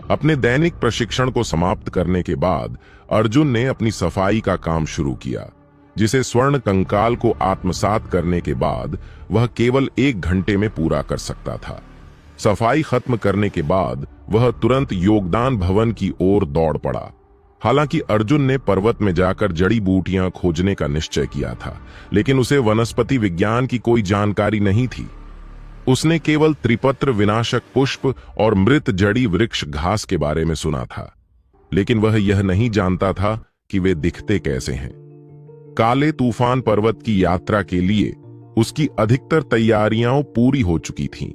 अपने दैनिक प्रशिक्षण को समाप्त करने के बाद अर्जुन ने अपनी सफाई का काम शुरू किया, जिसे स्वर्ण कंकाल को आत्मसात करने के बाद वह केवल 1 घंटे में पूरा कर सकता था। सफाई खत्म करने के बाद वह तुरंत योगदान भवन की ओर दौड़ पड़ा। हालांकि अर्जुन ने पर्वत में जाकर जड़ी बूटियां खोजने का निश्चय किया था, लेकिन उसे वनस्पति विज्ञान की कोई जानकारी नहीं थी। उसने केवल त्रिपत्र विनाशक पुष्प और मृत जड़ी वृक्ष घास के बारे में सुना था, लेकिन वह यह नहीं जानता था कि वे दिखते कैसे हैं। काले तूफान पर्वत की यात्रा के लिए उसकी अधिकतर तैयारियां पूरी हो चुकी थीं।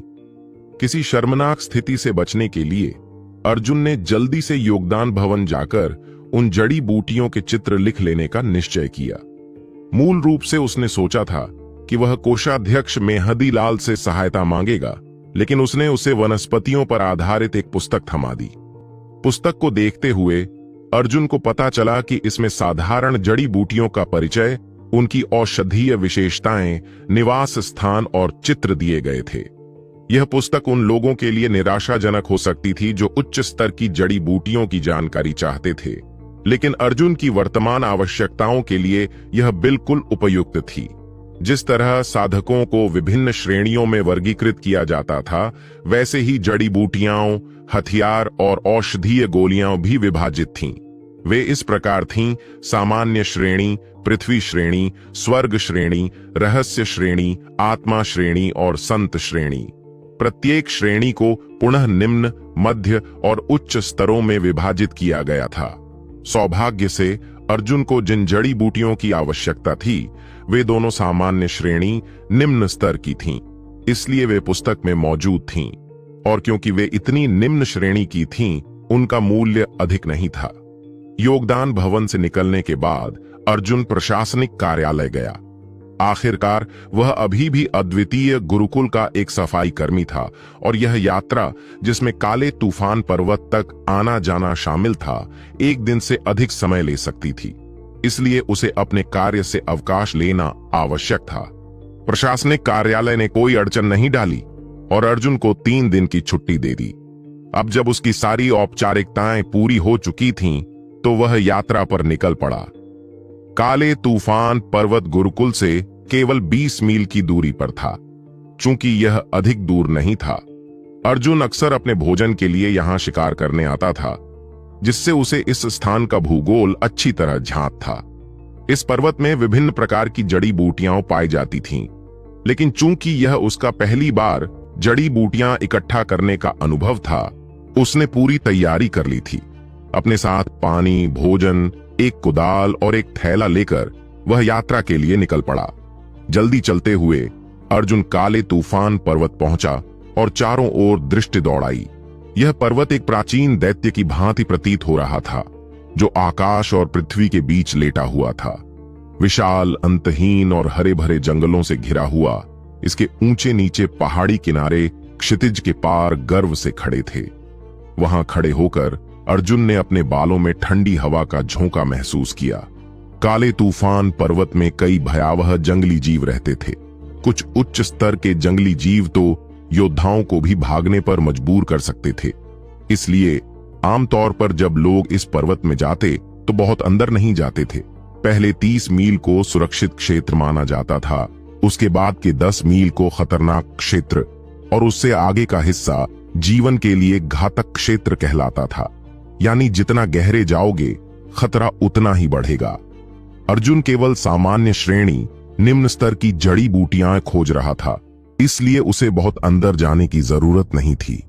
किसी शर्मनाक स्थिति से बचने के लिए अर्जुन ने जल्दी से योगदान भवन जाकर उन जड़ी बूटियों के चित्र लिख लेने का निश्चय किया। मूल रूप से उसने सोचा था कि वह कोषाध्यक्ष मेहदी लाल से सहायता मांगेगा, लेकिन उसने उसे वनस्पतियों पर आधारित एक पुस्तक थमा दी। पुस्तक को देखते हुए अर्जुन को पता चला कि इसमें साधारण जड़ी बूटियों का परिचय, उनकी औषधीय विशेषताएं, निवास स्थान और चित्र दिए गए थे। यह पुस्तक उन लोगों के लिए निराशाजनक हो सकती थी जो उच्च स्तर की जड़ी बूटियों की जानकारी चाहते थे, लेकिन अर्जुन की वर्तमान आवश्यकताओं के लिए यह बिल्कुल उपयुक्त थी। जिस तरह साधकों को विभिन्न श्रेणियों में वर्गीकृत किया जाता था, वैसे ही जड़ी बूटियां, हथियार और औषधीय गोलियां भी विभाजित थीं। वे इस प्रकार थीं: सामान्य श्रेणी, पृथ्वी श्रेणी, स्वर्ग श्रेणी, रहस्य श्रेणी, आत्मा श्रेणी और संत श्रेणी। प्रत्येक श्रेणी को पुनः निम्न, मध्य और उच्च स्तरों में विभाजित किया गया था। सौभाग्य से अर्जुन को जिन जड़ी बूटियों की आवश्यकता थी, वे दोनों सामान्य श्रेणी, निम्न स्तर की थीं, इसलिए वे पुस्तक में मौजूद थीं। और क्योंकि वे इतनी निम्न श्रेणी की थीं, उनका मूल्य अधिक नहीं था। योगदान भवन से निकलने के बाद अर्जुन प्रशासनिक कार्यालय गया। आखिरकार वह अभी भी अद्वितीय गुरुकुल का एक सफाई कर्मी था, और यह यात्रा, जिसमें काले तूफान पर्वत तक आना जाना शामिल था, 1 दिन से अधिक समय ले सकती थी। इसलिए उसे अपने कार्य से अवकाश लेना आवश्यक था। प्रशासनिक कार्यालय ने कोई अड़चन नहीं डाली और अर्जुन को 3 दिन की छुट्टी दे दी। अब जब उसकी सारी औपचारिकताएं पूरी हो चुकी थीं, तो वह यात्रा पर निकल पड़ा। काले तूफान पर्वत गुरुकुल से केवल 20 मील की दूरी पर था। चूंकि यह अधिक दूर नहीं था, अर्जुन अक्सर अपने भोजन के लिए यहां शिकार करने आता था, जिससे उसे इस स्थान का भूगोल अच्छी तरह ज्ञात था। इस पर्वत में विभिन्न प्रकार की जड़ी बूटियां पाई जाती थीं, लेकिन चूंकि यह उसका पहली बार जड़ी बूटियां इकट्ठा करने का अनुभव था, उसने पूरी तैयारी कर ली थी। अपने साथ पानी, भोजन, एक कुदाल और एक थैला लेकर वह यात्रा के लिए निकल पड़ा। जल्दी चलते हुए अर्जुन काले तूफान पर्वत पहुंचा और चारों ओर दृष्टि दौड़ाई। यह पर्वत एक प्राचीन दैत्य की भांति प्रतीत हो रहा था, जो आकाश और पृथ्वी के बीच लेटा हुआ था। विशाल, अंतहीन और हरे भरे जंगलों से घिरा हुआ, इसके ऊंचे नीचे पहाड़ी किनारे क्षितिज के पार गर्व से खड़े थे। वहां खड़े होकर अर्जुन ने अपने बालों में ठंडी हवा का झोंका महसूस किया। काले तूफान पर्वत में कई भयावह जंगली जीव रहते थे। कुछ उच्च स्तर के जंगली जीव तो योद्धाओं को भी भागने पर मजबूर कर सकते थे। इसलिए आमतौर पर जब लोग इस पर्वत में जाते तो बहुत अंदर नहीं जाते थे। पहले 30 मील को सुरक्षित क्षेत्र माना जाता था, उसके बाद के 10 मील को खतरनाक क्षेत्र और उससे आगे का हिस्सा जीवन के लिए घातक क्षेत्र कहलाता था। यानी जितना गहरे जाओगे, खतरा उतना ही बढ़ेगा। अर्जुन केवल सामान्य श्रेणी, निम्न स्तर की जड़ी बूटियां खोज रहा था, इसलिए उसे बहुत अंदर जाने की जरूरत नहीं थी।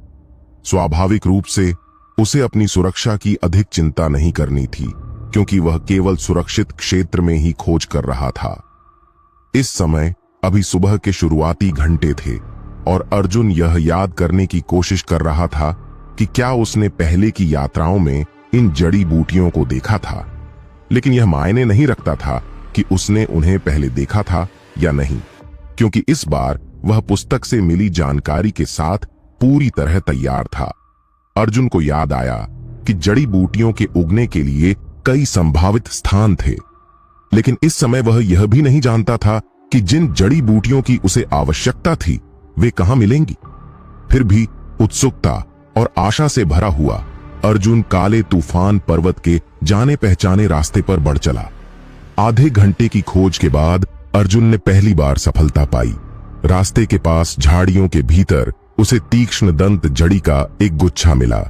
स्वाभाविक रूप से उसे अपनी सुरक्षा की अधिक चिंता नहीं करनी थी, क्योंकि वह केवल सुरक्षित क्षेत्र में ही खोज कर रहा था। इस समय अभी सुबह के शुरुआती घंटे थे और अर्जुन यह याद करने की कोशिश कर रहा था कि क्या उसने पहले की यात्राओं में इन जड़ी बूटियों को देखा था। लेकिन यह मायने नहीं रखता था कि उसने उन्हें पहले देखा था या नहीं, क्योंकि इस बार वह पुस्तक से मिली जानकारी के साथ पूरी तरह तैयार था। अर्जुन को याद आया कि जड़ी बूटियों के उगने के लिए कई संभावित स्थान थे, लेकिन इस समय वह यह भी नहीं जानता था कि जिन जड़ी बूटियों की उसे आवश्यकता थी वे कहां मिलेंगी। फिर भी उत्सुकता और आशा से भरा हुआ अर्जुन काले तूफान पर्वत के जाने पहचाने रास्ते पर बढ़ चला। आधे घंटे की खोज के बाद अर्जुन ने पहली बार सफलता पाई। रास्ते के पास झाड़ियों के भीतर उसे तीक्ष्ण दंत जड़ी का एक गुच्छा मिला।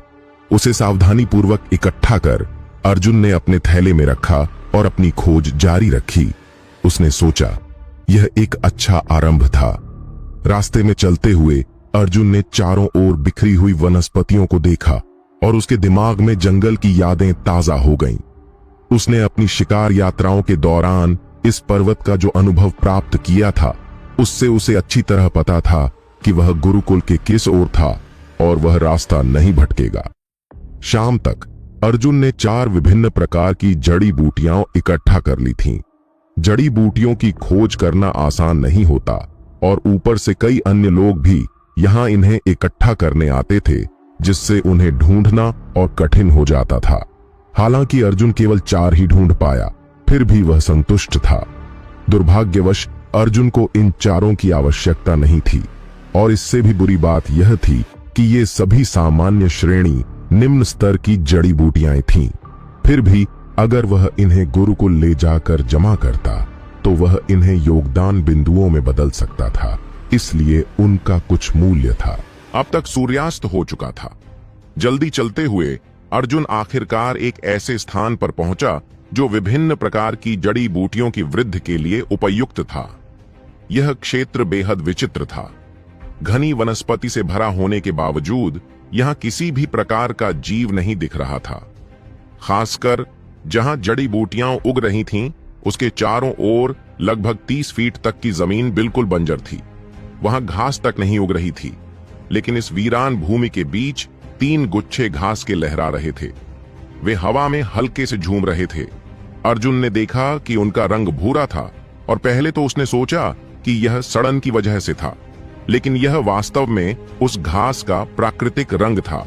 उसे सावधानी पूर्वक इकट्ठा कर अर्जुन ने अपने थैले में रखा और अपनी खोज जारी रखी। उसने सोचा, यह एक अच्छा आरंभ था। रास्ते में चलते हुए अर्जुन ने चारों ओर बिखरी हुई वनस्पतियों को देखा और उसके दिमाग में जंगल की यादें ताजा हो गईं। उसने अपनी शिकार यात्राओं के दौरान इस पर्वत का जो अनुभव प्राप्त किया था, उससे उसे अच्छी तरह पता था कि वह गुरुकुल के किस ओर था और वह रास्ता नहीं भटकेगा। शाम तक अर्जुन ने 4 विभिन्न प्रकार की जड़ी बूटियां इकट्ठा कर ली थीं। जड़ी बूटियों की खोज करना आसान नहीं होता और ऊपर से कई अन्य लोग भी यहां इन्हें इकट्ठा करने आते थे, जिससे उन्हें ढूंढना और कठिन हो जाता था। हालांकि अर्जुन केवल 4 ही ढूंढ पाया, फिर भी वह संतुष्ट था। दुर्भाग्यवश अर्जुन को इन चारों की आवश्यकता नहीं थी और इससे भी बुरी बात यह थी कि ये सभी सामान्य श्रेणी निम्न स्तर की जड़ी बूटियां थीं। फिर भी अगर वह इन्हें गुरुकुल ले जाकर जमा करता तो वह इन्हें योगदान बिंदुओं में बदल सकता था, इसलिए उनका कुछ मूल्य था। अब तक सूर्यास्त हो चुका था। जल्दी चलते हुए अर्जुन आखिरकार एक ऐसे स्थान पर पहुंचा जो विभिन्न प्रकार की जड़ी बूटियों की वृद्धि के लिए उपयुक्त था। यह क्षेत्र बेहद विचित्र था। घनी वनस्पति से भरा होने के बावजूद यहां किसी भी प्रकार का जीव नहीं दिख रहा था। खासकर जहां जड़ी बूटियां उग रही थीं, उसके चारों ओर लगभग 30 फीट तक की जमीन बिल्कुल बंजर थी। वहां घास तक नहीं उग रही थी, लेकिन इस वीरान भूमि के बीच 3 गुच्छे घास के लहरा रहे थे। वे हवा में हल्के से झूम रहे थे। अर्जुन ने देखा कि उनका रंग भूरा था और पहले तो उसने सोचा कि यह सड़न की वजह से था, लेकिन यह वास्तव में उस घास का प्राकृतिक रंग था।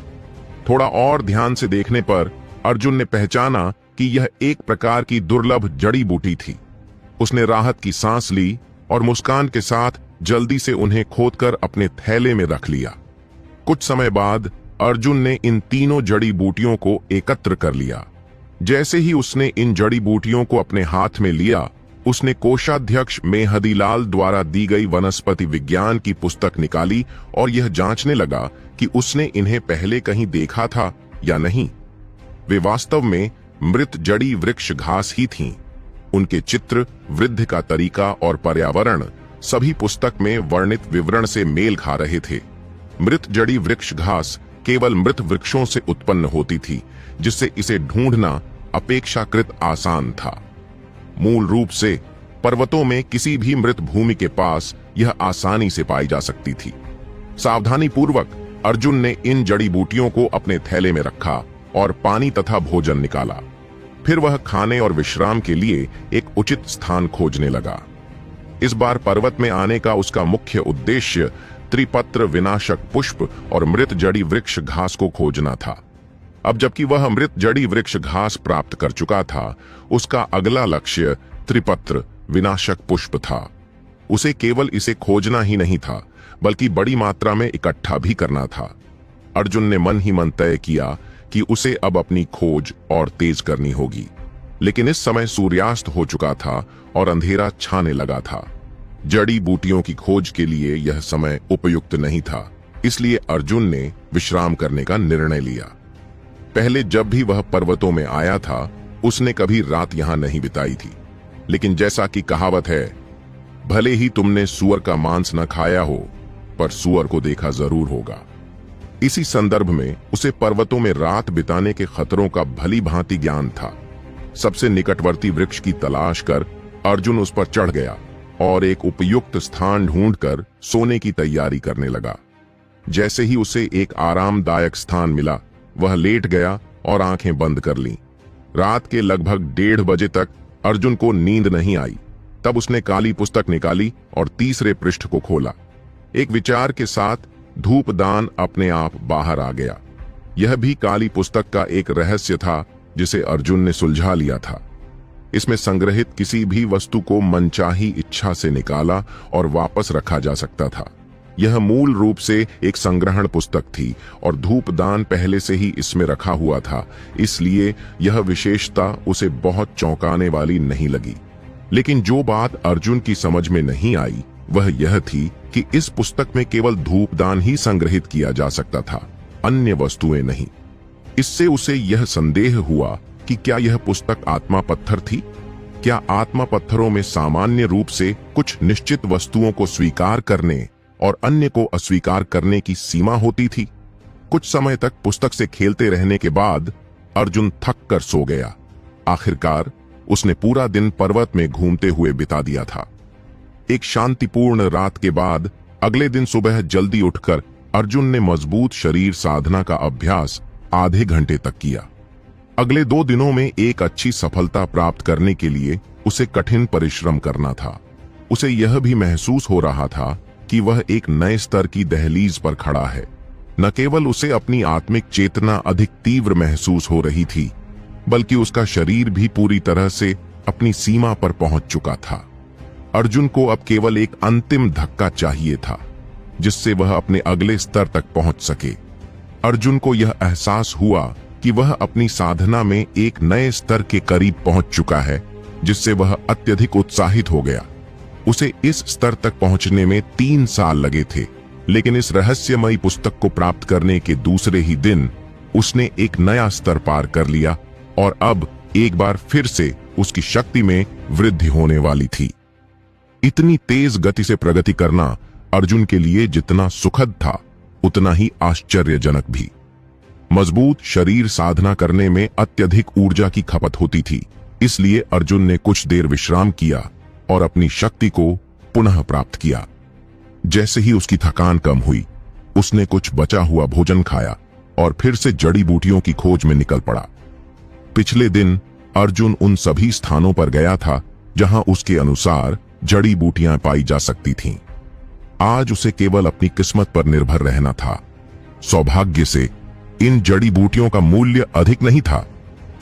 थोड़ा और ध्यान से देखने पर अर्जुन ने पहचाना कि यह एक प्रकार की दुर्लभ जड़ी बूटी थी। उसने राहत की सांस ली और मुस्कान के साथ जल्दी से उन्हें खोदकर अपने थैले में रख लिया। कुछ समय बाद अर्जुन ने इन तीनों जड़ी बूटियों को एकत्र कर लिया। जैसे ही उसने इन जड़ी बूटियों को अपने हाथ में लिया, उसने कोषाध्यक्ष मेहदीलाल द्वारा दी गई वनस्पति विज्ञान की पुस्तक निकाली और यह जांचने लगा कि उसने इन्हें पहले कहीं देखा था या नहीं। वे वास्तव में मृत जड़ी वृक्ष घास ही थीं। उनके चित्र, वृद्धि का तरीका और पर्यावरण सभी पुस्तक में वर्णित विवरण से मेल खा रहे थे। मृत जड़ी वृक्ष घास केवल मृत वृक्षों से उत्पन्न होती थी, जिससे इसे ढूंढना अपेक्षाकृत आसान था। मूल रूप से पर्वतों में किसी भी मृत भूमि के पास यह आसानी से पाई जा सकती थी। सावधानी पूर्वक अर्जुन ने इन जड़ी बूटियों को अपने थैले में रखा और पानी तथा भोजन निकाला। फिर वह खाने और विश्राम के लिए एक उचित स्थान खोजने लगा। इस बार पर्वत में आने का उसका मुख्य उद्देश्य त्रिपत्र विनाशक पुष्प और मृत जड़ी वृक्ष घास को खोजना था। अब जबकि वह मृत जड़ी वृक्ष घास प्राप्त कर चुका था, उसका अगला लक्ष्य त्रिपत्र विनाशक पुष्प था। उसे केवल इसे खोजना ही नहीं था, बल्कि बड़ी मात्रा में इकट्ठा भी करना था। अर्जुन ने मन ही मन तय किया कि उसे अब अपनी खोज और तेज करनी होगी। लेकिन इस समय सूर्यास्त हो चुका था और अंधेरा छाने लगा था। जड़ी बूटियों की खोज के लिए यह समय उपयुक्त नहीं था, इसलिए अर्जुन ने विश्राम करने का निर्णय लिया। पहले जब भी वह पर्वतों में आया था, उसने कभी रात यहां नहीं बिताई थी। लेकिन जैसा कि कहावत है, भले ही तुमने सूअर का मांस न खाया हो, पर सूअर को देखा जरूर होगा। इसी संदर्भ में उसे पर्वतों में रात बिताने के खतरों का भली भांति ज्ञान था। सबसे निकटवर्ती वृक्ष की तलाश कर अर्जुन उस पर चढ़ गया और एक उपयुक्त स्थान ढूंढकर सोने की तैयारी करने लगा। जैसे ही उसे एक आरामदायक स्थान मिला, वह लेट गया और आंखें बंद कर लीं। रात के लगभग 1:30 बजे तक अर्जुन को नींद नहीं आई। तब उसने काली पुस्तक निकाली और तीसरे पृष्ठ को खोला। एक विचार के साथ धूपदान अपने आप बाहर आ गया। यह भी काली पुस्तक का एक रहस्य था जिसे अर्जुन ने सुलझा लिया था। इसमें संग्रहित किसी भी वस्तु को मनचाही इच्छा से निकाला और वापस रखा जा सकता था। यह मूल रूप से एक संग्रहण पुस्तक थी और धूपदान पहले से ही इसमें रखा हुआ था, इसलिए यह विशेषता उसे बहुत चौंकाने वाली नहीं लगी। लेकिन जो बात अर्जुन की समझ में नहीं आई वह यह थी कि इस पुस्तक में केवल धूपदान ही संग्रहित किया जा सकता था, अन्य वस्तुएं नहीं। इससे उसे यह संदेह हुआ कि क्या यह पुस्तक आत्मा पत्थर थी? क्या आत्मा पत्थरों में सामान्य रूप से कुछ निश्चित वस्तुओं को स्वीकार करने और अन्य को अस्वीकार करने की सीमा होती थी? कुछ समय तक पुस्तक से खेलते रहने के बाद अर्जुन थक कर सो गया। आखिरकार उसने पूरा दिन पर्वत में घूमते हुए बिता दिया था। एक शांतिपूर्ण रात के बाद अगले दिन सुबह जल्दी उठकर अर्जुन ने मजबूत शरीर साधना का अभ्यास आधे घंटे तक किया। अगले 2 दिनों में एक अच्छी सफलता प्राप्त करने के लिए उसे कठिन परिश्रम करना था। उसे यह भी महसूस हो रहा था कि वह एक नए स्तर की दहलीज पर खड़ा है। न केवल उसे अपनी आत्मिक चेतना अधिक तीव्र महसूस हो रही थी, बल्कि उसका शरीर भी पूरी तरह से अपनी सीमा पर पहुंच चुका था। अर्जुन को अब केवल एक अंतिम धक्का चाहिए था, जिससे वह अपने अगले स्तर तक पहुंच सके। अर्जुन को यह एहसास हुआ कि वह अपनी साधना में एक नए स्तर के करीब पहुंच चुका है, जिससे वह अत्यधिक उत्साहित हो गया। उसे इस स्तर तक पहुंचने में 3 साल लगे थे, लेकिन इस रहस्यमयी पुस्तक को प्राप्त करने के दूसरे ही दिन उसने एक नया स्तर पार कर लिया और अब एक बार फिर से उसकी शक्ति में वृद्धि होने वाली थी। इतनी तेज गति से प्रगति करना अर्जुन के लिए जितना सुखद था, उतना ही आश्चर्यजनक भी। मजबूत शरीर साधना करने में अत्यधिक ऊर्जा की खपत होती थी, इसलिए अर्जुन ने कुछ देर विश्राम किया और अपनी शक्ति को पुनः प्राप्त किया। जैसे ही उसकी थकान कम हुई, उसने कुछ बचा हुआ भोजन खाया और फिर से जड़ी बूटियों की खोज में निकल पड़ा। पिछले दिन अर्जुन उन सभी स्थानों पर गया था जहां उसके अनुसार जड़ी बूटियां पाई जा सकती थीं। आज उसे केवल अपनी किस्मत पर निर्भर रहना था। सौभाग्य से इन जड़ी बूटियों का मूल्य अधिक नहीं था,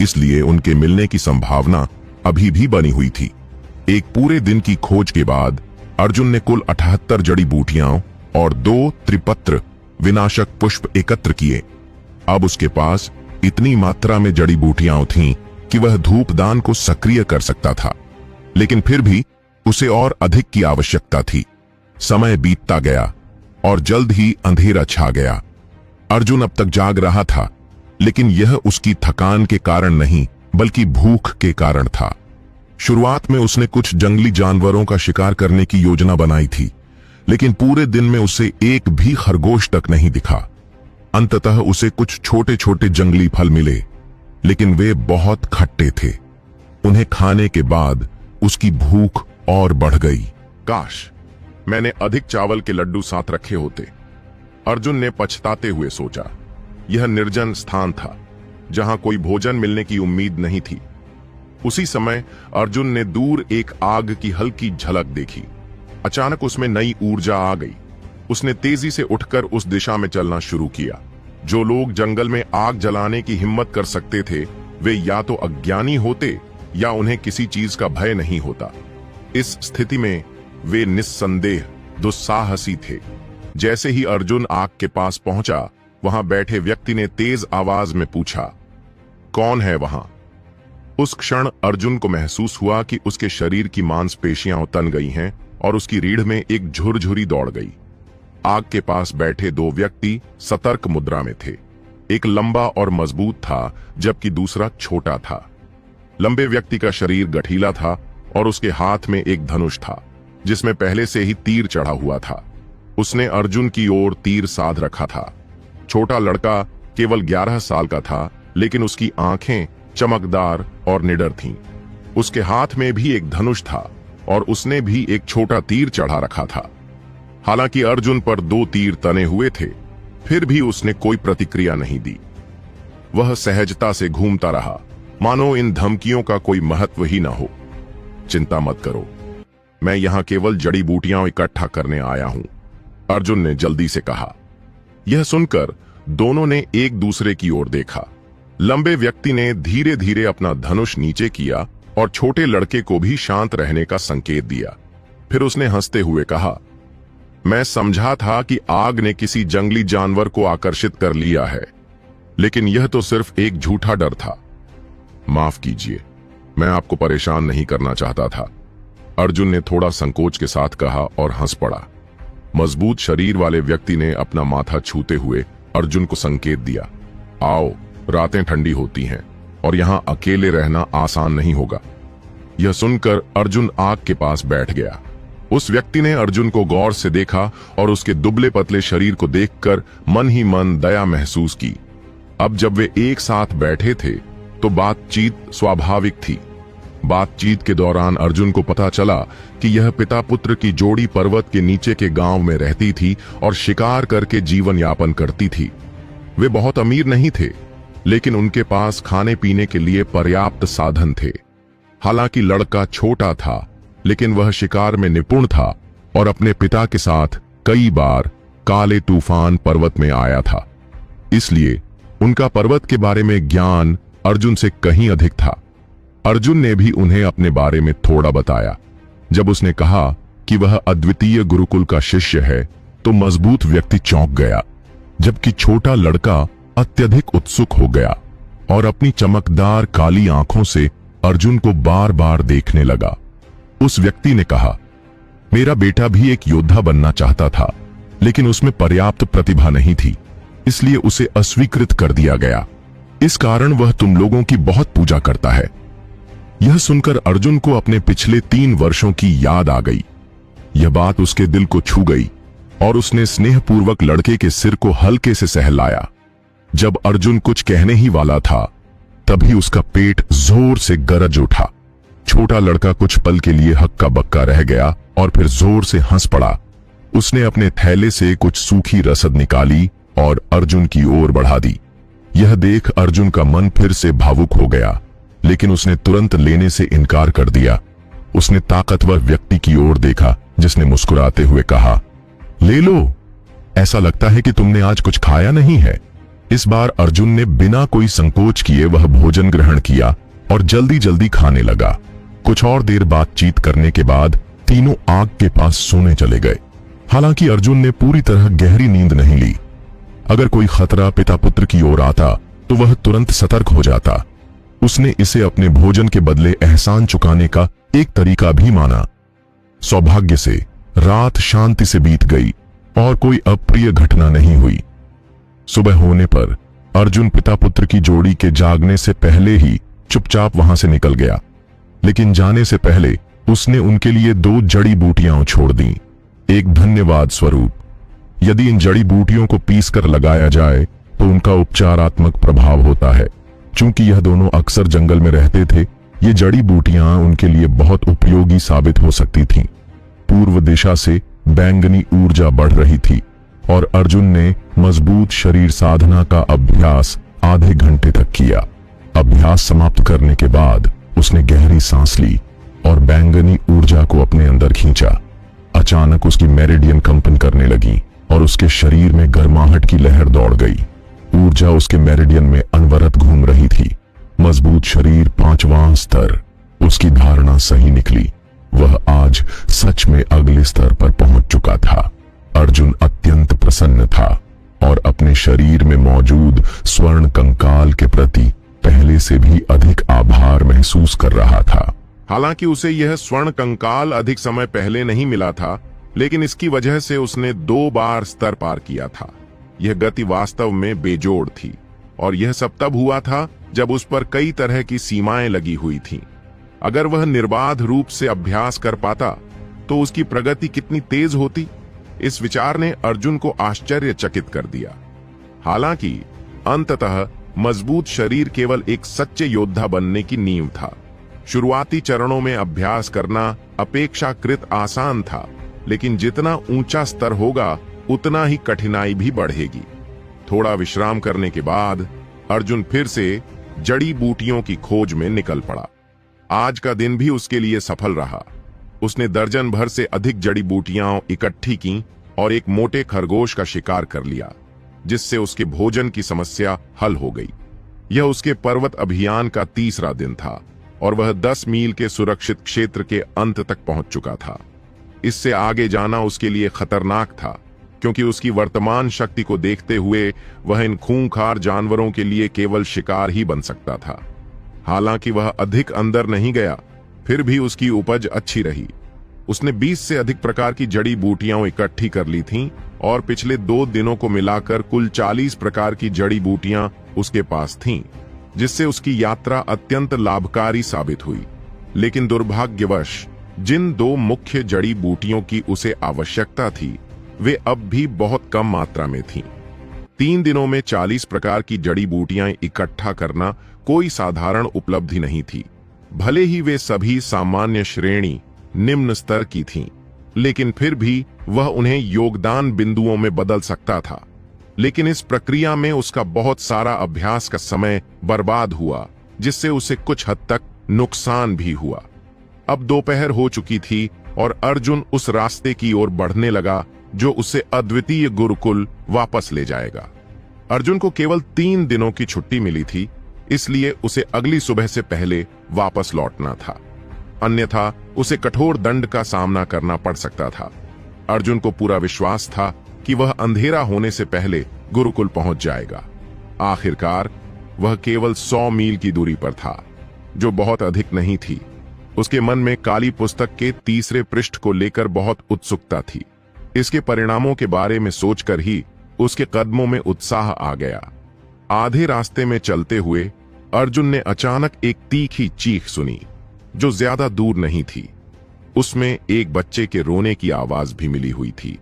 इसलिए उनके मिलने की संभावना अभी भी बनी हुई थी। एक पूरे दिन की खोज के बाद अर्जुन ने कुल 78 जड़ी बूटियां और 2 त्रिपत्र विनाशक पुष्प एकत्र किए। अब उसके पास इतनी मात्रा में जड़ी बूटियां थीं कि वह धूपदान को सक्रिय कर सकता था, लेकिन फिर भी उसे और अधिक की आवश्यकता थी। समय बीतता गया और जल्द ही अंधेरा छा गया। अर्जुन अब तक जाग रहा था, लेकिन यह उसकी थकान के कारण नहीं, बल्कि भूख के कारण था। शुरुआत में उसने कुछ जंगली जानवरों का शिकार करने की योजना बनाई थी, लेकिन पूरे दिन में उसे एक भी खरगोश तक नहीं दिखा। अंततः उसे कुछ छोटे छोटे जंगली फल मिले, लेकिन वे बहुत खट्टे थे। उन्हें खाने के बाद उसकी भूख और बढ़ गई। काश मैंने अधिक चावल के लड्डू साथ रखे होते, अर्जुन ने पछताते हुए सोचा। यह निर्जन स्थान था जहां कोई भोजन मिलने की उम्मीद नहीं थी। उसी समय अर्जुन ने दूर एक आग की हल्की झलक देखी। अचानक उसमें नई ऊर्जा आ गई। उसने तेजी से उठकर उस दिशा में चलना शुरू किया। जो लोग जंगल में आग जलाने की हिम्मत कर सकते थे, वे या तो अज्ञानी होते या उन्हें किसी चीज का भय नहीं होता। इस स्थिति में वे निस्संदेह दुस्साहसी थे। जैसे ही अर्जुन आग के पास पहुंचा, वहां बैठे व्यक्ति ने तेज आवाज में पूछा, कौन है वहां? उस क्षण अर्जुन को महसूस हुआ कि उसके शरीर की मांसपेशियां तन गई हैं और उसकी रीढ़ में एक झुरझुरी दौड़ गई। आग के पास बैठे 2 व्यक्ति सतर्क मुद्रा में थे। एक लंबा और मजबूत था, जबकि दूसरा छोटा था। लंबे व्यक्ति का शरीर गठीला था और उसके हाथ में एक धनुष था, जिसमें पहले से ही तीर चढ़ा हुआ था। उसने अर्जुन की ओर तीर साध रखा था। छोटा लड़का केवल 11 साल का था, लेकिन उसकी आंखें चमकदार और निडर थीं। उसके हाथ में भी एक धनुष था और उसने भी एक छोटा तीर चढ़ा रखा था। हालांकि अर्जुन पर 2 तीर तने हुए थे, फिर भी उसने कोई प्रतिक्रिया नहीं दी। वह सहजता से घूमता रहा, मानो इन धमकियों का कोई महत्व ही ना हो। चिंता मत करो, मैं यहां केवल जड़ी बूटियां इकट्ठा करने आया हूं, अर्जुन ने जल्दी से कहा। यह सुनकर दोनों ने एक दूसरे की ओर देखा। लंबे व्यक्ति ने धीरे धीरे अपना धनुष नीचे किया और छोटे लड़के को भी शांत रहने का संकेत दिया। फिर उसने हंसते हुए कहा, मैं समझा था कि आग ने किसी जंगली जानवर को आकर्षित कर लिया है, लेकिन यह तो सिर्फ एक झूठा डर था। माफ कीजिए, मैं आपको परेशान नहीं करना चाहता था, अर्जुन ने थोड़ा संकोच के साथ कहा और हंस पड़ा। मजबूत शरीर वाले व्यक्ति ने अपना माथा छूते हुए अर्जुन को संकेत दिया, आओ, रातें ठंडी होती हैं और यहां अकेले रहना आसान नहीं होगा। यह सुनकर अर्जुन आग के पास बैठ गया। उस व्यक्ति ने अर्जुन को गौर से देखा और उसके दुबले पतले शरीर को देखकर मन ही मन दया महसूस की। अब जब वे एक साथ बैठे थे तो बातचीत स्वाभाविक थी। बातचीत के दौरान अर्जुन को पता चला कि यह पिता पुत्र की जोड़ी पर्वत के नीचे के गांव में रहती थी और शिकार करके जीवन यापन करती थी। वे बहुत अमीर नहीं थे, लेकिन उनके पास खाने पीने के लिए पर्याप्त साधन थे। हालांकि लड़का छोटा था, लेकिन वह शिकार में निपुण था और अपने पिता के साथ कई बार काले तूफान पर्वत में आया था। इसलिए उनका पर्वत के बारे में ज्ञान अर्जुन से कहीं अधिक था। अर्जुन ने भी उन्हें अपने बारे में थोड़ा बताया। जब उसने कहा कि वह अद्वितीय गुरुकुल का शिष्य है तो मजबूत व्यक्ति चौंक गया, जबकि छोटा लड़का अत्यधिक उत्सुक हो गया और अपनी चमकदार काली आंखों से अर्जुन को बार बार देखने लगा। उस व्यक्ति ने कहा, मेरा बेटा भी एक योद्धा बनना चाहता था, लेकिन उसमें पर्याप्त प्रतिभा नहीं थी, इसलिए उसे अस्वीकृत कर दिया गया। इस कारण वह तुम लोगों की बहुत पूजा करता है। यह सुनकर अर्जुन को अपने पिछले 3 वर्षों की याद आ गई। यह बात उसके दिल को छू गई और उसने स्नेहपूर्वक लड़के के सिर को हल्के से सहलाया। जब अर्जुन कुछ कहने ही वाला था, तभी उसका पेट जोर से गरज उठा। छोटा लड़का कुछ पल के लिए हक्का बक्का रह गया और फिर जोर से हंस पड़ा। उसने अपने थैले से कुछ सूखी रसद निकाली और अर्जुन की ओर बढ़ा दी। यह देख अर्जुन का मन फिर से भावुक हो गया, लेकिन उसने तुरंत लेने से इनकार कर दिया। उसने ताकतवर व्यक्ति की ओर देखा, जिसने मुस्कुराते हुए कहा, ले लो, ऐसा लगता है कि तुमने आज कुछ खाया नहीं है। इस बार अर्जुन ने बिना कोई संकोच किए वह भोजन ग्रहण किया और जल्दी जल्दी खाने लगा। कुछ और देर बातचीत करने के बाद तीनों आग के पास सोने चले गए। हालांकि अर्जुन ने पूरी तरह गहरी नींद नहीं ली। अगर कोई खतरा पिता पुत्र की ओर आता तो वह तुरंत सतर्क हो जाता। उसने इसे अपने भोजन के बदले एहसान चुकाने का एक तरीका भी माना। सौभाग्य से रात शांति से बीत गई और कोई अप्रिय घटना नहीं हुई। सुबह होने पर अर्जुन पिता पुत्र की जोड़ी के जागने से पहले ही चुपचाप वहां से निकल गया, लेकिन जाने से पहले उसने उनके लिए 2 जड़ी बूटियां छोड़ दी, एक धन्यवाद स्वरूप। यदि इन जड़ी बूटियों को पीसकर लगाया जाए तो उनका उपचारात्मक प्रभाव होता है। चूंकि यह दोनों अक्सर जंगल में रहते थे, ये जड़ी बूटियां उनके लिए बहुत उपयोगी साबित हो सकती थीं। पूर्व दिशा से बैंगनी ऊर्जा बढ़ रही थी और अर्जुन ने मजबूत शरीर साधना का अभ्यास आधे घंटे तक किया। अभ्यास समाप्त करने के बाद उसने गहरी सांस ली और बैंगनी ऊर्जा को अपने अंदर खींचा। अचानक उसकी मेरिडियन कंपन करने लगी और उसके शरीर में गर्माहट की लहर दौड़ गई। ऊर्जा उसके मेरिडियन में अनवरत घूम रही थी। मजबूत शरीर 5वां स्तर। उसकी धारणा सही निकली। वह आज सच में अगले स्तर पर पहुंच चुका था। अर्जुन अत्यंत प्रसन्न था और अपने शरीर में मौजूद स्वर्ण कंकाल के प्रति पहले से भी अधिक आभार महसूस कर रहा था। हालांकि उसे यह स्वर्ण कंकाल अधिक समय पहले नहीं मिला था, लेकिन इसकी वजह से उसने 2 बार स्तर पार किया था। यह गति वास्तव में बेजोड़ थी और यह सब तब हुआ था जब उस पर कई तरह की सीमाएं लगी हुई थीं। अगर वह निर्बाध रूप से अभ्यास कर पाता तो उसकी प्रगति कितनी तेज होती। इस विचार ने अर्जुन को आश्चर्यचकित कर दिया। हालांकि अंततः मजबूत शरीर केवल एक सच्चे योद्धा बनने की नींव था। शुरुआती चरणों में अभ्यास करना अपेक्षाकृत आसान था, लेकिन जितना ऊंचा स्तर होगा उतना ही कठिनाई भी बढ़ेगी। थोड़ा विश्राम करने के बाद अर्जुन फिर से जड़ी बूटियों की खोज में निकल पड़ा। आज का दिन भी उसके लिए सफल रहा। उसने दर्जन भर से अधिक जड़ी बूटियां इकट्ठी की और एक मोटे खरगोश का शिकार कर लिया, जिससे उसके भोजन की समस्या हल हो गई। यह उसके पर्वत अभियान का 3रा दिन था और वह 10 मील के सुरक्षित क्षेत्र के अंत तक पहुंच चुका था। इससे आगे जाना उसके लिए खतरनाक था, क्योंकि उसकी वर्तमान शक्ति को देखते हुए वह इन खूंखार जानवरों के लिए केवल शिकार ही बन सकता था। हालांकि वह अधिक अंदर नहीं गया, फिर भी उसकी उपज अच्छी रही। उसने 20 से अधिक प्रकार की जड़ी बूटियां इकट्ठी कर ली थीं और पिछले 2 दिनों को मिलाकर कुल 40 प्रकार की जड़ी बूटियां उसके पास थीं, जिससे उसकी यात्रा अत्यंत लाभकारी साबित हुई। लेकिन दुर्भाग्यवश जिन 2 मुख्य जड़ी बूटियों की उसे आवश्यकता थी, वे अब भी बहुत कम मात्रा में थीं। 3 दिनों में 40 प्रकार की जड़ी बूटियां इकट्ठा करना कोई साधारण उपलब्धि नहीं थी। भले ही वे सभी सामान्य श्रेणी निम्न स्तर की थीं, लेकिन फिर भी वह उन्हें योगदान बिंदुओं में बदल सकता था। लेकिन इस प्रक्रिया में उसका बहुत सारा अभ्यास का समय बर्बाद हुआ, जिससे उसे कुछ हद तक नुकसान भी हुआ। अब दोपहर हो चुकी थी और अर्जुन उस रास्ते की ओर बढ़ने लगा जो उसे अद्वितीय गुरुकुल वापस ले जाएगा। अर्जुन को केवल 3 दिनों की छुट्टी मिली थी, इसलिए उसे अगली सुबह से पहले वापस लौटना था, अन्यथा उसे कठोर दंड का सामना करना पड़ सकता था। अर्जुन को पूरा विश्वास था कि वह अंधेरा होने से पहले गुरुकुल पहुंच जाएगा। आखिरकार वह केवल 100 मील की दूरी पर था, जो बहुत अधिक नहीं थी। उसके मन में काली पुस्तक के 3रे पृष्ठ को लेकर बहुत उत्सुकता थी। इसके परिणामों के बारे में सोचकर ही उसके कदमों में उत्साह आ गया। आधे रास्ते में चलते हुए अर्जुन ने अचानक एक तीखी चीख सुनी, जो ज्यादा दूर नहीं थी। उसमें एक बच्चे के रोने की आवाज भी मिली हुई थी।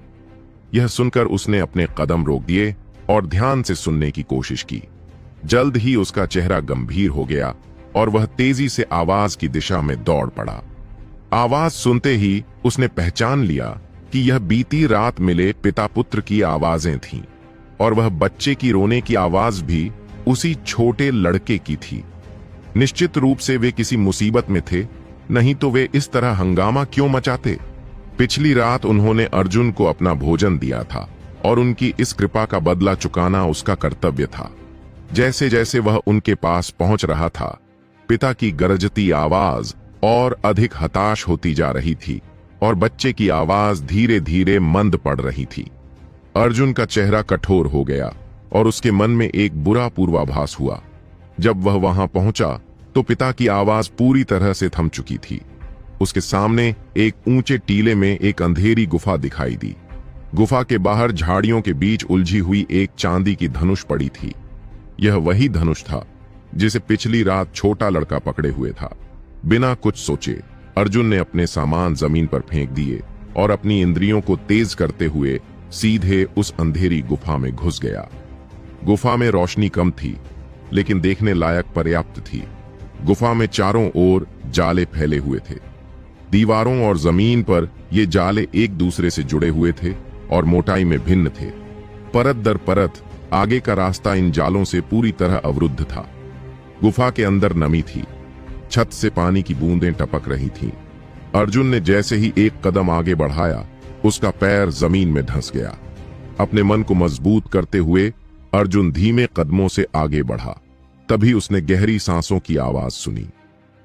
यह सुनकर उसने अपने कदम रोक दिए और ध्यान से सुनने की कोशिश की। जल्द ही उसका चेहरा गंभीर हो गया और वह तेजी से आवाज की दिशा में दौड़ पड़ा। आवाज सुनते ही उसने पहचान लिया कि यह बीती रात मिले पिता पुत्र की आवाजें थीं, और वह बच्चे की रोने की आवाज भी उसी छोटे लड़के की थी। निश्चित रूप से वे किसी मुसीबत में थे, नहीं तो वे इस तरह हंगामा क्यों मचाते। पिछली रात उन्होंने अर्जुन को अपना भोजन दिया था और उनकी इस कृपा का बदला चुकाना उसका कर्तव्य था। जैसे जैसे वह उनके पास पहुंच रहा था, पिता की गरजती आवाज और अधिक हताश होती जा रही थी और बच्चे की आवाज धीरे धीरे मंद पड़ रही थी। अर्जुन का चेहरा कठोर हो गया और उसके मन में एक बुरा पूर्वाभास हुआ। जब वह वहां पहुंचा तो पिता की आवाज पूरी तरह से थम चुकी थी। उसके सामने एक ऊंचे टीले में एक अंधेरी गुफा दिखाई दी। गुफा के बाहर झाड़ियों के बीच उलझी हुई एक चांदी की धनुष पड़ी थी। यह वही धनुष था जिसे पिछली रात छोटा लड़का पकड़े हुए था। बिना कुछ सोचे अर्जुन ने अपने सामान जमीन पर फेंक दिए और अपनी इंद्रियों को तेज करते हुए सीधे उस अंधेरी गुफा में घुस गया। गुफा में रोशनी कम थी, लेकिन देखने लायक पर्याप्त थी। गुफा में चारों ओर जाले फैले हुए थे। दीवारों और जमीन पर ये जाले एक दूसरे से जुड़े हुए थे और मोटाई में भिन्न थे। परत दर परत आगे का रास्ता इन जालों से पूरी तरह अवरुद्ध था। गुफा के अंदर नमी थी, छत से पानी की बूंदें टपक रही थीं। अर्जुन ने जैसे ही एक कदम आगे बढ़ाया, उसका पैर जमीन में धंस गया। अपने मन को मजबूत करते हुए अर्जुन धीमे कदमों से आगे बढ़ा। तभी उसने गहरी सांसों की आवाज सुनी।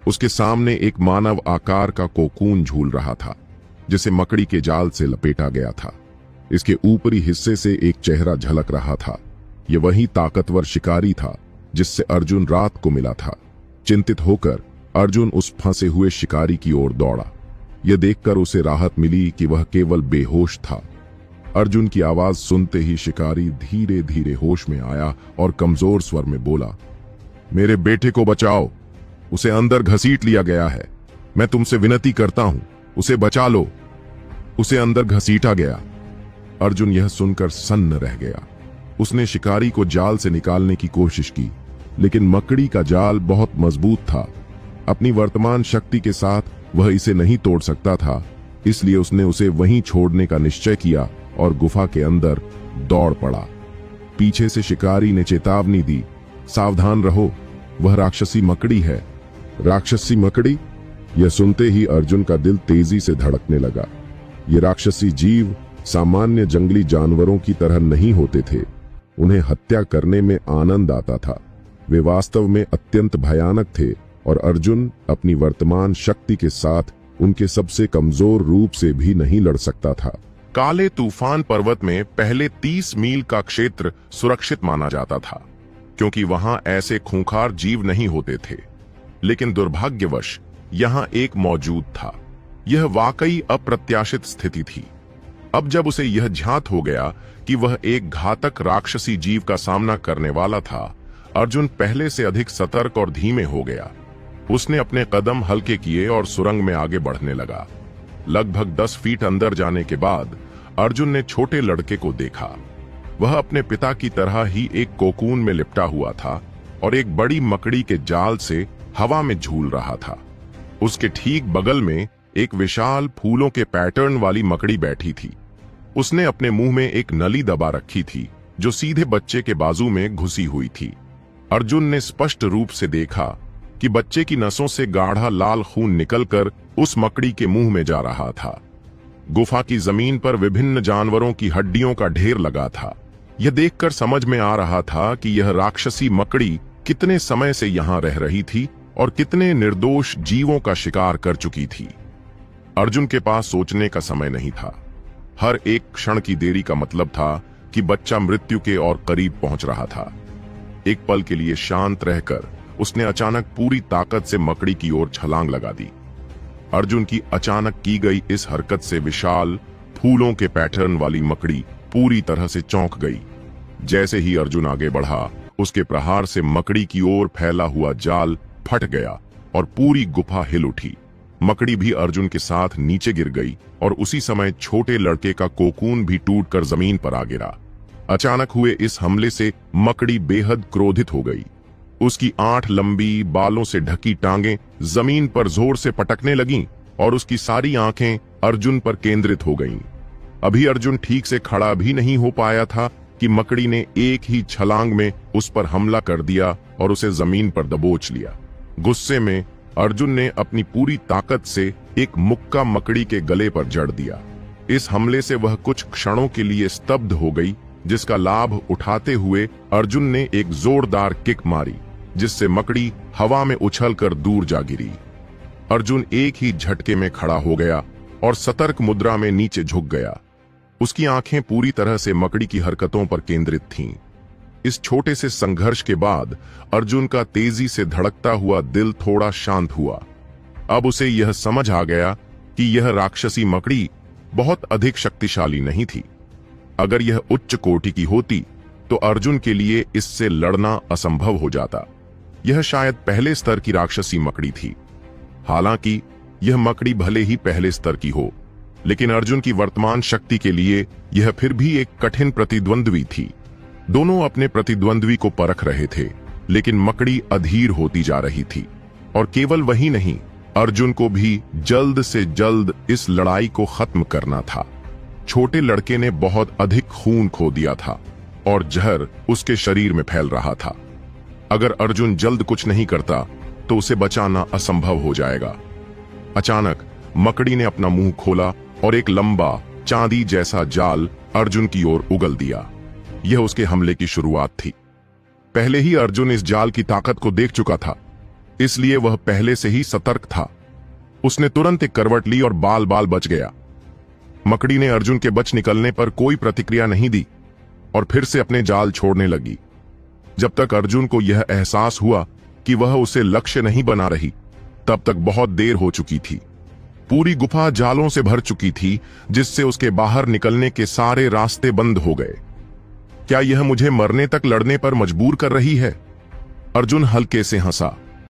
उसके सामने एक मानव आकार का कोकून झूल रहा था, जिसे मकड़ी के जाल से लपेटा गया था। इसके ऊपरी हिस्से से एक चेहरा झलक रहा था। यह वही ताकतवर शिकारी था जिससे अर्जुन रात को मिला था। चिंतित होकर अर्जुन उस फंसे हुए शिकारी की ओर दौड़ा। यह देखकर उसे राहत मिली कि वह केवल बेहोश था। अर्जुन की आवाज सुनते ही शिकारी धीरे धीरे होश में आया और कमजोर स्वर में बोला, मेरे बेटे को बचाओ, उसे अंदर घसीट लिया गया है। मैं तुमसे विनती करता हूं, उसे बचा लो। उसे अंदर घसीटा गया। अर्जुन यह सुनकर सन्न रह गया। उसने शिकारी को जाल से निकालने की कोशिश की, लेकिन मकड़ी का जाल बहुत मजबूत था। अपनी वर्तमान शक्ति के साथ वह इसे नहीं तोड़ सकता था, इसलिए उसने उसे वहीं छोड़ने का निश्चय किया और गुफा के अंदर दौड़ पड़ा। पीछे से शिकारी ने चेतावनी दी, सावधान रहो, वह राक्षसी मकड़ी है। राक्षसी मकड़ी? यह सुनते ही अर्जुन का दिल तेजी से धड़कने लगा। ये राक्षसी जीव सामान्य जंगली जानवरों की तरह नहीं होते थे। उन्हें हत्या करने में आनंद आता था। वे वास्तव में अत्यंत भयानक थे और अर्जुन अपनी वर्तमान शक्ति के साथ उनके सबसे कमजोर रूप से भी नहीं लड़ सकता था। काले तूफान पर्वत में पहले 30 मील का क्षेत्र सुरक्षित माना जाता था, क्योंकि वहां ऐसे खूंखार जीव नहीं होते थे। लेकिन दुर्भाग्यवश यहां एक मौजूद था। यह वाकई अप्रत्याशित स्थिति थी। अब जब उसे यह ज्ञात हो गया कि वह एक घातक राक्षसी जीव का सामना करने वाला था, अर्जुन पहले से अधिक सतर्क और धीमे हो गया। उसने अपने कदम हल्के किए और सुरंग में आगे बढ़ने लगा। लगभग 10 फीट अंदर जाने के बाद अर्जुन ने छोटे लड़के को देखा। वह अपने पिता की तरह ही एक कोकून में लिपटा हुआ था और एक बड़ी मकड़ी के जाल से हवा में झूल रहा था। उसके ठीक बगल में एक विशाल फूलों के पैटर्न वाली मकड़ी बैठी थी। उसने अपने मुंह में एक नली दबा रखी थी जो सीधे बच्चे के बाजू में घुसी हुई थी। अर्जुन ने स्पष्ट रूप से देखा कि बच्चे की नसों से गाढ़ा लाल खून निकलकर उस मकड़ी के मुंह में जा रहा था। गुफा की जमीन पर विभिन्न जानवरों की हड्डियों का ढेर लगा था। यह देखकर समझ में आ रहा था कि यह राक्षसी मकड़ी कितने समय से यहां रह रही थी और कितने निर्दोष जीवों का शिकार कर चुकी थी। अर्जुन के पास सोचने का समय नहीं था। हर एक क्षण की देरी का मतलब था कि बच्चा मृत्यु के और करीब पहुंच रहा था। एक पल के लिए शांत रहकर उसने अचानक पूरी ताकत से मकड़ी की ओर छलांग लगा दी। अर्जुन की अचानक की गई इस हरकत से विशाल फूलों के पैटर्न वाली मकड़ी पूरी तरह से चौंक गई। जैसे ही अर्जुन आगे बढ़ा, उसके प्रहार से मकड़ी की ओर फैला हुआ जाल फट गया और पूरी गुफा हिल उठी। मकड़ी भी अर्जुन के साथ नीचे गिर गई और उसी समय छोटे लड़के का कोकून भी टूटकर जमीन पर आ गिरा। अचानक हुए इस हमले से मकड़ी बेहद क्रोधित हो गई। उसकी 8 लंबी बालों से ढकी टांगें जमीन पर जोर से पटकने लगीं और उसकी सारी आंखें अर्जुन पर केंद्रित हो गईं। अभी अर्जुन ठीक से खड़ा भी नहीं हो पाया था कि मकड़ी ने एक ही छलांग में उस पर हमला कर दिया और उसे जमीन पर दबोच लिया। गुस्से में अर्जुन ने अपनी पूरी ताकत से एक मुक्का मकड़ी के गले पर जड़ दिया। इस हमले से वह कुछ क्षणों के लिए स्तब्ध हो गई, जिसका लाभ उठाते हुए अर्जुन ने एक जोरदार किक मारी, जिससे मकड़ी हवा में उछलकर दूर जा गिरी। अर्जुन एक ही झटके में खड़ा हो गया और सतर्क मुद्रा में नीचे झुक गया। उसकी आंखें पूरी तरह से मकड़ी की हरकतों पर केंद्रित थीं। इस छोटे से संघर्ष के बाद अर्जुन का तेजी से धड़कता हुआ दिल थोड़ा शांत हुआ। अब उसे यह समझ आ गया कि यह राक्षसी मकड़ी बहुत अधिक शक्तिशाली नहीं थी। अगर यह उच्च कोटि की होती तो अर्जुन के लिए इससे लड़ना असंभव हो जाता। यह शायद पहले स्तर की राक्षसी मकड़ी थी। हालांकि यह मकड़ी भले ही पहले स्तर की हो, लेकिन अर्जुन की वर्तमान शक्ति के लिए यह फिर भी एक कठिन प्रतिद्वंद्वी थी। दोनों अपने प्रतिद्वंद्वी को परख रहे थे, लेकिन मकड़ी अधीर होती जा रही थी। और केवल वही नहीं, अर्जुन को भी जल्द से जल्द इस लड़ाई को खत्म करना था। छोटे लड़के ने बहुत अधिक खून खो दिया था और जहर उसके शरीर में फैल रहा था। अगर अर्जुन जल्द कुछ नहीं करता तो उसे बचाना असंभव हो जाएगा। अचानक मकड़ी ने अपना मुंह खोला और एक लंबा चांदी जैसा जाल अर्जुन की ओर उगल दिया। यह उसके हमले की शुरुआत थी। पहले ही अर्जुन इस जाल की ताकत को देख चुका था, इसलिए वह पहले से ही सतर्क था। उसने तुरंत एक करवट ली और बाल बाल बच गया। मकड़ी ने अर्जुन के बच निकलने पर कोई प्रतिक्रिया नहीं दी और फिर से अपने जाल छोड़ने लगी। जब तक अर्जुन को यह एहसास हुआ कि वह उसे लक्ष्य नहीं बना रही, तब तक बहुत देर हो चुकी थी। पूरी गुफा जालों से भर चुकी थी, जिससे उसके बाहर निकलने के सारे रास्ते बंद हो गए। क्या यह मुझे मरने तक लड़ने पर मजबूर कर रही है? अर्जुन हल्के से हंसा।